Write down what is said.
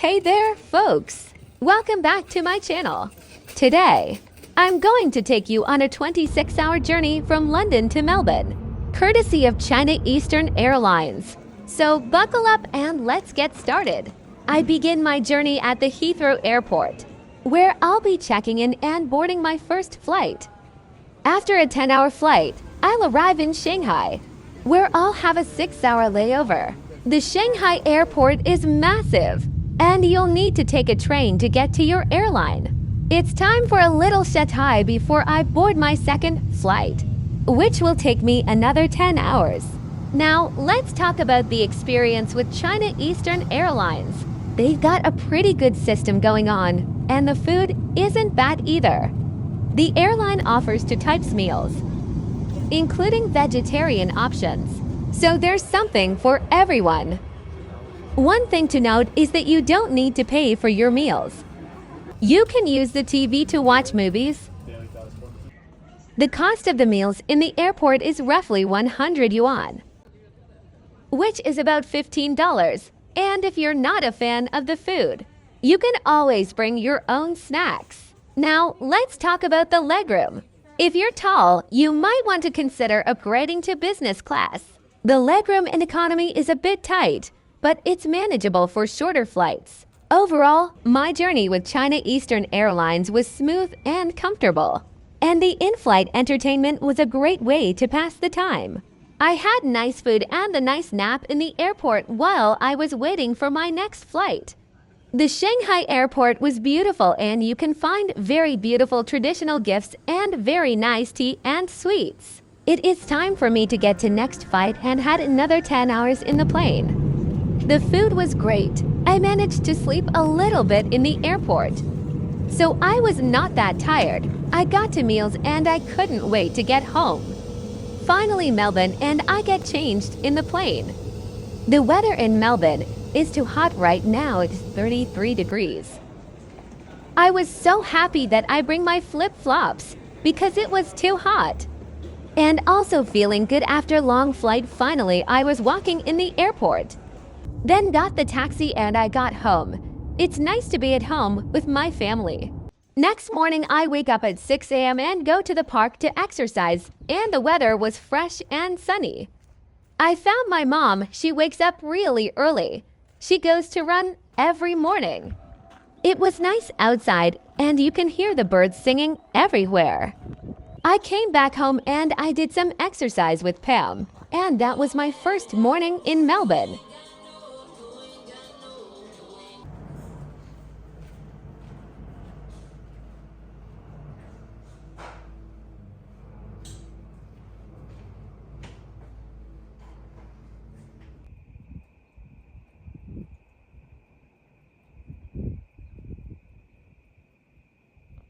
Hey there, folks! Welcome back to my channel. Today, I'm going to take you on a 26-hour journey from London to Melbourne, courtesy of China Eastern Airlines. So buckle up and let's get started. I begin my journey at the Heathrow Airport, where I'll be checking in and boarding my first flight. After a 10-hour flight, I'll arrive in Shanghai, where I'll have a 6-hour layover. The Shanghai airport is massive, and you'll need to take a train to get to your airline. It's time for a little shut-eye before I board my second flight, which will take me another 10 hours. Now, let's talk about the experience with China Eastern Airlines. They've got a pretty good system going on, and the food isn't bad either. The airline offers two types meals, including vegetarian options, so there's something for everyone. One thing to note is that you don't need to pay for your meals. You can use the TV to watch movies. The cost of the meals in the airport is roughly 100 yuan, which is about $15. And if you're not a fan of the food, you can always bring your own snacks. Now, let's talk about the legroom. If you're tall, you might want to consider upgrading to business class. The legroom in economy is a bit tight, but it's manageable for shorter flights. Overall, my journey with China Eastern Airlines was smooth and comfortable, and the in-flight entertainment was a great way to pass the time. I had nice food and a nice nap in the airport while I was waiting for my next flight. The Shanghai airport was beautiful, and you can find very beautiful traditional gifts and very nice tea and sweets. It is time for me to get to next flight and had another 10 hours in the plane. The food was great. I managed to sleep a little bit in the airport, so I was not that tired. I got to meals and I couldn't wait to get home. Finally Melbourne, and I get changed in the plane. The weather in Melbourne is too hot right now. It's 33 degrees. I was so happy that I bring my flip-flops because it was too hot. And also feeling good after long flight, finally I was walking in the airport. Then got the taxi and I got home. It's nice to be at home with my family. Next morning I wake up at 6 a.m. and go to the park to exercise, and the weather was fresh and sunny. I found my mom. She wakes up really early. She goes to run every morning. It was nice outside, and you can hear the birds singing everywhere. I came back home and I did some exercise with Pam, and that was my first morning in Melbourne.